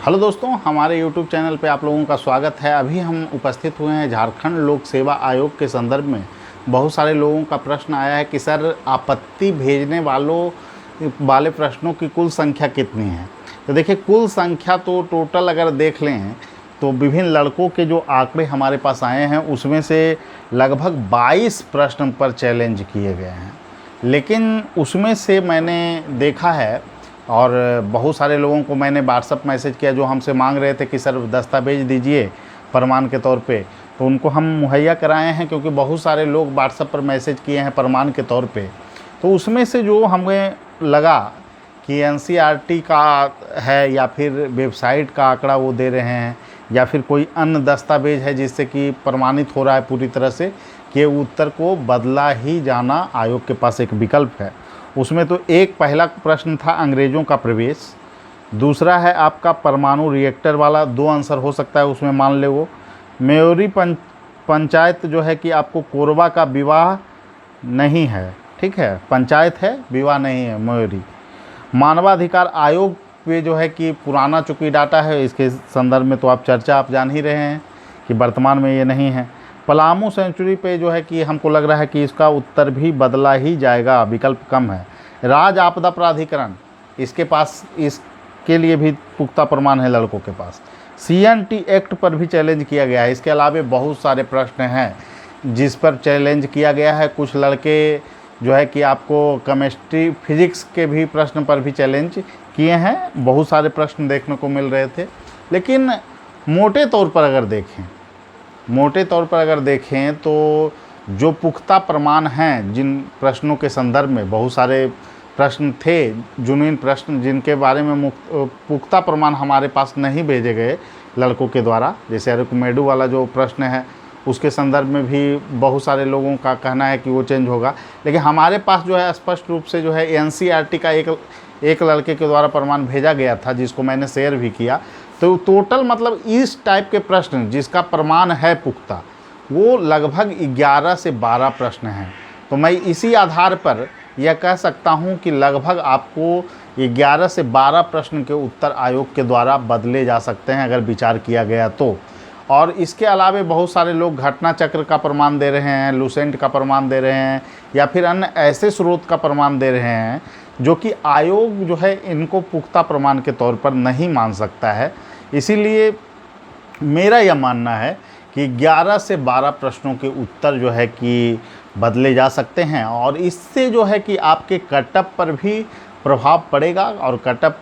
Hello दोस्तों, हमारे YouTube channel पे आप लोगों का स्वागत है। अभी हम उपस्थित हुए हैं झारखंड लोक सेवा आयोग के संदर्भ में। बहुत सारे लोगों का प्रश्न आया है कि सर आपत्ति भेजने वाले प्रश्नों की कुल संख्या कितनी है। तो देखिए, कुल संख्या तो टोटल अगर देख लें तो विभिन्न लड़कों के जो आंकड़े हमारे पास आए हैं उसमें से लगभग 22 प्रश्न पर चैलेंज किए गए हैं। लेकिन उसमें से मैंने देखा है और बहुत सारे लोगों को मैंने व्हाट्सअप मैसेज किया जो हमसे मांग रहे थे कि सर दस्तावेज दीजिए प्रमाण के तौर पे, तो उनको हम मुहैया कराए हैं, क्योंकि बहुत सारे लोग व्हाट्सअप पर मैसेज किए हैं प्रमाण के तौर पे। तो उसमें से जो हमें लगा कि एनसीईआरटी का है या फिर वेबसाइट का आंकड़ा वो दे रहे हैं या फिर कोई अन्य दस्तावेज है जिससे कि प्रमाणित हो रहा है पूरी तरह से कि उत्तर को बदला ही जाना आयोग के पास एक विकल्प है। उसमें तो एक पहला प्रश्न था अंग्रेज़ों का प्रवेश, दूसरा है आपका परमाणु रिएक्टर वाला, 2 आंसर हो सकता है उसमें, मान ले वो मेयोरी पंचायत जो है कि आपको कोरबा का विवाह नहीं है, ठीक है, पंचायत है विवाह नहीं है मेयोरी। मानवाधिकार आयोग पे जो है कि पुराना चूँकि डाटा है, इसके संदर्भ में तो आप चर्चा आप जान ही रहे हैं कि वर्तमान में ये नहीं है। पलामू सेंचुरी पे जो है कि हमको लग रहा है कि इसका उत्तर भी बदला ही जाएगा, विकल्प कम है। राज्य आपदा प्राधिकरण, इसके पास इसके लिए भी पुख्ता प्रमाण है लड़कों के पास। सीएनटी एक्ट पर भी चैलेंज किया गया है। इसके अलावा बहुत सारे प्रश्न हैं जिस पर चैलेंज किया गया है। कुछ लड़के जो है कि आपको केमिस्ट्री फिजिक्स के भी प्रश्न पर भी चैलेंज किए हैं। बहुत सारे प्रश्न देखने को मिल रहे थे। लेकिन मोटे तौर पर अगर देखें तो जो पुख्ता प्रमाण हैं, जिन प्रश्नों के संदर्भ में बहुत सारे प्रश्न थे, जुनून प्रश्न जिनके बारे में पुख्ता प्रमाण हमारे पास नहीं भेजे गए लड़कों के द्वारा, जैसे अरुकमेडू वाला जो प्रश्न है उसके संदर्भ में भी बहुत सारे लोगों का कहना है कि वो चेंज होगा। लेकिन हमारे पास जो है स्पष्ट रूप से जो है एनसीईआरटी का एक लड़के के द्वारा प्रमाण भेजा गया था, जिसको मैंने शेयर भी किया। तो टोटल मतलब इस टाइप के प्रश्न जिसका प्रमाण है पुख्ता, वो लगभग 11 से 12 प्रश्न हैं। तो मैं इसी आधार पर यह कह सकता हूं कि लगभग आपको 11 से 12 प्रश्न के उत्तर आयोग के द्वारा बदले जा सकते हैं अगर विचार किया गया तो। और इसके अलावा बहुत सारे लोग घटना चक्र का प्रमाण दे रहे हैं, लूसेंट का प्रमाण दे रहे हैं या फिर अन्य ऐसे स्रोत का प्रमाण दे रहे हैं जो कि आयोग जो है इनको पुख्ता प्रमाण के तौर पर नहीं मान सकता है। इसीलिए मेरा यह मानना है कि 11 से 12 प्रश्नों के उत्तर जो है कि बदले जा सकते हैं और इससे जो है कि आपके कटअप पर भी प्रभाव पड़ेगा। और कटअप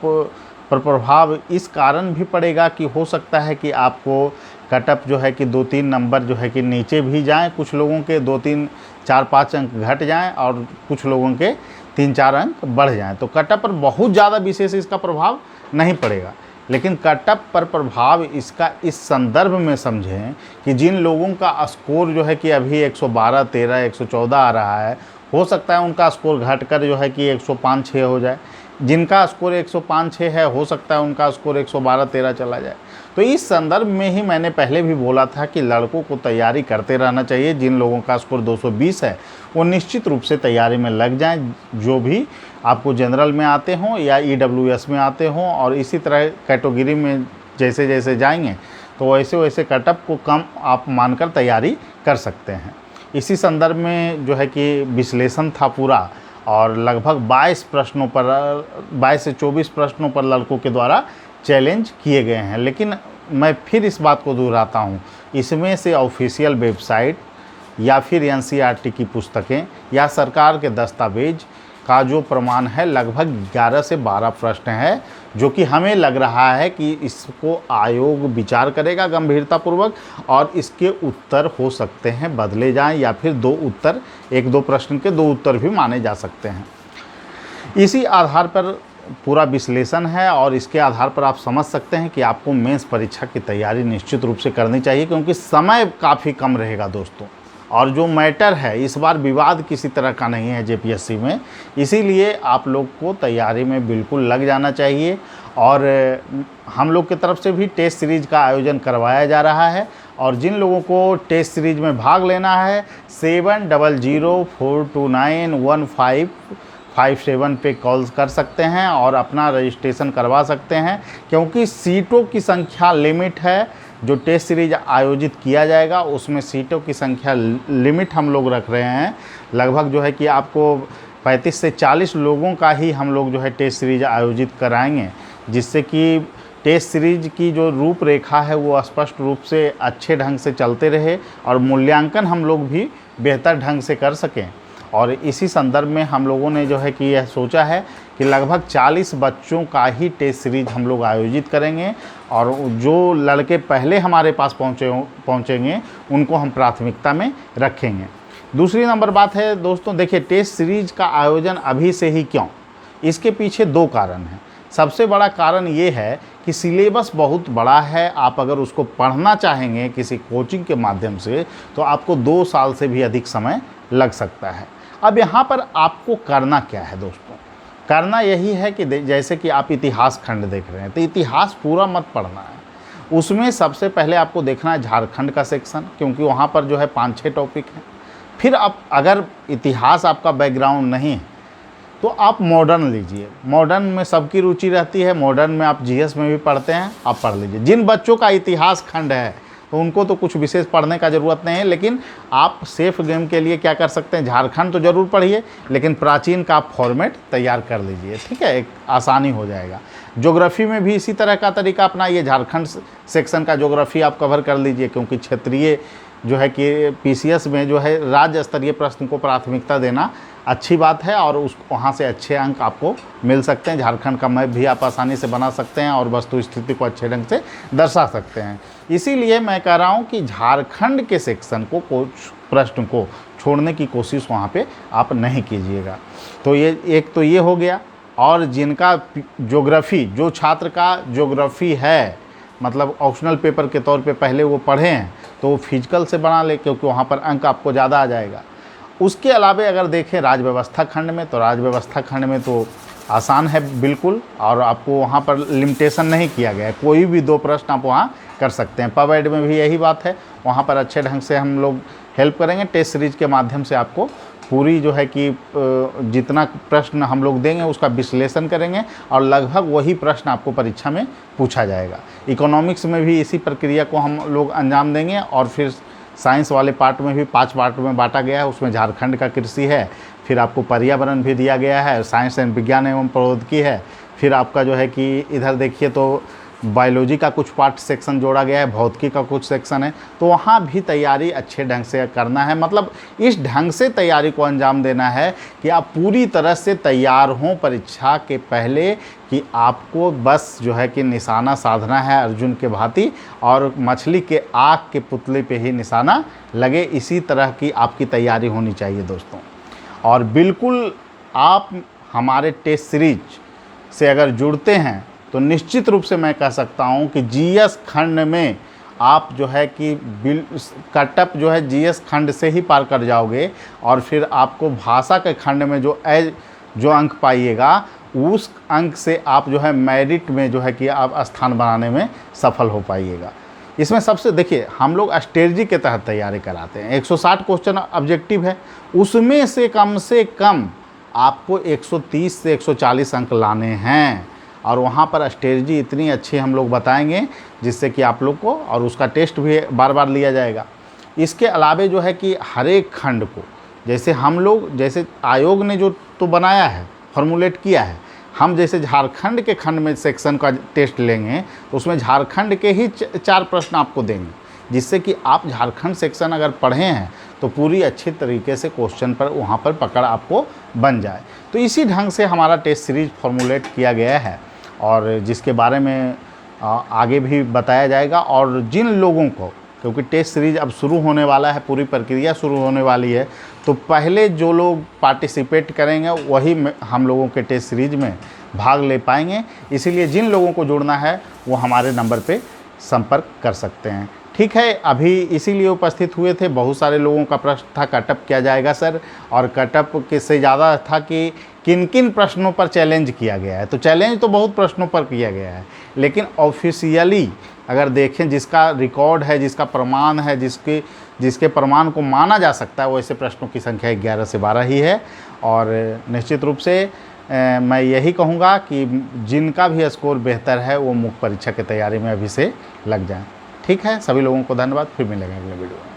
पर प्रभाव इस कारण भी पड़ेगा कि हो सकता है कि आपको कटअप जो है कि 2-3 नंबर जो है कि नीचे भी जाएं, कुछ लोगों के 2-3 4-5 अंक घट जाएं और कुछ लोगों के 3-4 अंक बढ़ जाएं। तो कटअप पर बहुत ज़्यादा विशेष इसका प्रभाव नहीं पड़ेगा। लेकिन कटअप पर प्रभाव इसका इस संदर्भ में समझें कि जिन लोगों का स्कोर जो है कि अभी 112, 13, 114 आ रहा है, हो सकता है उनका स्कोर घटकर जो है कि 105-6 हो जाए। जिनका स्कोर 105-6 है, हो सकता है उनका स्कोर 112-13 चला जाए। तो इस संदर्भ में ही मैंने पहले भी बोला था कि लड़कों को तैयारी करते रहना चाहिए। जिन लोगों का स्कोर 220 है वो निश्चित रूप से तैयारी में लग जाएं, जो भी आपको जनरल में आते हों या ईडब्ल्यूएस में आते हों। और इसी तरह कैटेगरी में जैसे जैसे जाएंगे तो वैसे वैसे कटअप को कम आप मानकर तैयारी कर सकते हैं। इसी संदर्भ में जो है कि विश्लेषण था पूरा और लगभग 22 प्रश्नों पर 22 से 24 प्रश्नों पर लड़कों के द्वारा चैलेंज किए गए हैं। लेकिन मैं फिर इस बात को दोहराता हूँ, इसमें से ऑफिशियल वेबसाइट या फिर एनसीईआरटी की पुस्तकें या सरकार के दस्तावेज का जो प्रमाण है लगभग 11 से 12 प्रश्न है, जो कि हमें लग रहा है कि इसको आयोग विचार करेगा गंभीरतापूर्वक और इसके उत्तर हो सकते हैं बदले जाएं या फिर 1-2 प्रश्न के 2 उत्तर भी माने जा सकते हैं। इसी आधार पर पूरा विश्लेषण है और इसके आधार पर आप समझ सकते हैं कि आपको मेंस परीक्षा की तैयारी निश्चित रूप से करनी चाहिए, क्योंकि समय काफ़ी कम रहेगा दोस्तों। और जो मैटर है, इस बार विवाद किसी तरह का नहीं है जेपीएससी में, इसीलिए आप लोग को तैयारी में बिल्कुल लग जाना चाहिए। और हम लोग की तरफ से भी टेस्ट सीरीज़ का आयोजन करवाया जा रहा है और जिन लोगों को टेस्ट सीरीज़ में भाग लेना है 70042915 57 पे कॉल कर सकते हैं और अपना रजिस्ट्रेशन करवा सकते हैं, क्योंकि सीटों की संख्या लिमिट है। जो टेस्ट सीरीज आयोजित किया जाएगा उसमें सीटों की संख्या लिमिट हम लोग रख रहे हैं। लगभग जो है कि आपको 35 से 40 लोगों का ही हम लोग जो है टेस्ट सीरीज आयोजित कराएंगे, जिससे कि टेस्ट सीरीज की जो रूपरेखा है वो स्पष्ट रूप से अच्छे ढंग से चलते रहे और मूल्यांकन हम लोग भी बेहतर ढंग से कर सकें। और इसी संदर्भ में हम लोगों ने जो है कि यह सोचा है कि लगभग 40 बच्चों का ही टेस्ट सीरीज हम लोग आयोजित करेंगे और जो लड़के पहले हमारे पास पहुँचेंगे उनको हम प्राथमिकता में रखेंगे। दूसरी नंबर बात है दोस्तों, देखिए टेस्ट सीरीज का आयोजन अभी से ही क्यों, इसके पीछे 2 कारण हैं। सबसे बड़ा कारण ये है कि सिलेबस बहुत बड़ा है। आप अगर उसको पढ़ना चाहेंगे किसी कोचिंग के माध्यम से तो आपको 2 साल से भी अधिक समय लग सकता है। अब यहाँ पर आपको करना क्या है दोस्तों, करना यही है कि जैसे कि आप इतिहास खंड देख रहे हैं तो इतिहास पूरा मत पढ़ना है। उसमें सबसे पहले आपको देखना है झारखंड का सेक्शन, क्योंकि वहाँ पर जो है 5-6 टॉपिक हैं। फिर आप अगर इतिहास आपका बैकग्राउंड नहीं है तो आप मॉडर्न लीजिए। मॉडर्न में सबकी रुचि रहती है, मॉडर्न में आप जीएस में भी पढ़ते हैं, आप पढ़ लीजिए। जिन बच्चों का इतिहास खंड है तो उनको तो कुछ विशेष पढ़ने का ज़रूरत नहीं है, लेकिन आप सेफ गेम के लिए क्या कर सकते हैं, झारखंड तो ज़रूर पढ़िए, लेकिन प्राचीन का आप फॉर्मेट तैयार कर लीजिए, ठीक है, एक आसानी हो जाएगा। ज्योग्राफी में भी इसी तरह का तरीका अपनाइए, झारखंड सेक्शन का ज्योग्राफी आप कवर कर लीजिए, क्योंकि क्षेत्रीय जो है कि पीसीएस में जो है राज्य स्तरीय प्रश्न को प्राथमिकता देना अच्छी बात है और उस वहाँ से अच्छे अंक आपको मिल सकते हैं। झारखंड का मैप भी आप आसानी से बना सकते हैं और वस्तु स्थिति को अच्छे ढंग से दर्शा सकते हैं। इसीलिए मैं कह रहा हूँ कि झारखंड के सेक्शन को कुछ प्रश्न को छोड़ने की कोशिश वहाँ पे आप नहीं कीजिएगा। तो ये एक तो ये हो गया। और जिनका ज्योग्राफी, जो छात्र का ज्योग्राफी है मतलब ऑप्शनल पेपर के तौर पे पहले वो पढ़े हैं तो वो फिजिकल से बना ले, क्योंकि वहाँ पर अंक आपको ज़्यादा आ जाएगा। उसके अलावा अगर देखें राज व्यवस्था खंड में, तो राज व्यवस्था खंड में तो आसान है बिल्कुल, और आपको वहाँ पर लिमिटेशन नहीं किया गया है, कोई भी 2 प्रश्न आप वहाँ कर सकते हैं। पब में भी यही बात है, वहाँ पर अच्छे ढंग से हम लोग हेल्प करेंगे। टेस्ट सीरीज के माध्यम से आपको पूरी जो है कि जितना प्रश्न हम लोग देंगे उसका विश्लेषण करेंगे और लगभग वही प्रश्न आपको परीक्षा में पूछा जाएगा। इकोनॉमिक्स में भी इसी प्रक्रिया को हम लोग अंजाम देंगे। और फिर साइंस वाले पार्ट में भी 5 पार्ट में बांटा गया है, उसमें झारखंड का कृषि है, फिर आपको पर्यावरण भी दिया गया है, साइंस एंड विज्ञान एवं प्रौद्योगिकी है, फिर आपका जो है कि इधर देखिए तो बायोलॉजी का कुछ पार्ट सेक्शन जोड़ा गया है, भौतिकी का कुछ सेक्शन है। तो वहाँ भी तैयारी अच्छे ढंग से करना है, मतलब इस ढंग से तैयारी को अंजाम देना है कि आप पूरी तरह से तैयार हों परीक्षा के पहले, कि आपको बस जो है कि निशाना साधना है अर्जुन के भांति और मछली के आँख के पुतले पे ही निशाना लगे। इसी तरह की आपकी तैयारी होनी चाहिए दोस्तों। और बिल्कुल आप हमारे टेस्ट सीरीज से अगर जुड़ते हैं तो निश्चित रूप से मैं कह सकता हूं कि जीएस खंड में आप जो है कि कटअप जो है जीएस खंड से ही पार कर जाओगे और फिर आपको भाषा के खंड में जो अंक पाइएगा उस अंक से आप जो है मेरिट में जो है कि आप स्थान बनाने में सफल हो पाइएगा। इसमें सबसे देखिए हम लोग स्ट्रेटजी के तहत तैयारी कराते हैं। 160 क्वेश्चन ऑब्जेक्टिव है, उसमें से कम आपको 130 से 140 अंक लाने हैं और वहाँ पर स्ट्रेटजी इतनी अच्छी हम लोग बताएंगे जिससे कि आप लोग को, और उसका टेस्ट भी बार बार लिया जाएगा। इसके अलावे जो है कि हर एक खंड को जैसे हम लोग, जैसे आयोग ने जो तो बनाया है, फॉर्मुलेट किया है, हम जैसे झारखंड के खंड में सेक्शन का टेस्ट लेंगे तो उसमें झारखंड के ही 4 प्रश्न आपको देंगे, जिससे कि आप झारखंड सेक्शन अगर पढ़े हैं तो पूरी अच्छी तरीके से क्वेश्चन पर वहाँ पर पकड़ आपको बन जाए। तो इसी ढंग से हमारा टेस्ट सीरीज फॉर्मुलेट किया गया है और जिसके बारे में आगे भी बताया जाएगा। और जिन लोगों को, क्योंकि टेस्ट सीरीज अब शुरू होने वाला है, पूरी प्रक्रिया शुरू होने वाली है, तो पहले जो लोग पार्टिसिपेट करेंगे वही हम लोगों के टेस्ट सीरीज में भाग ले पाएंगे। इसीलिए जिन लोगों को जुड़ना है वो हमारे नंबर पे संपर्क कर सकते हैं। ठीक है, अभी इसीलिए उपस्थित हुए थे। बहुत सारे लोगों का प्रश्न था कटअप क्या जाएगा सर, और कटअप के से ज़्यादा था कि किन किन प्रश्नों पर चैलेंज किया गया है। तो चैलेंज तो बहुत प्रश्नों पर किया गया है, लेकिन ऑफिशियली अगर देखें, जिसका रिकॉर्ड है, जिसका प्रमाण है, जिसके प्रमाण को माना जा सकता है, वैसे प्रश्नों की संख्या 11 से 12 ही है। और निश्चित रूप से मैं यही कहूँगा कि जिनका भी स्कोर बेहतर है वो मुख्य परीक्षा की तैयारी में अभी से लग जाएं। ठीक है, सभी लोगों को धन्यवाद, फिर मिलेंगे अगले वीडियो में।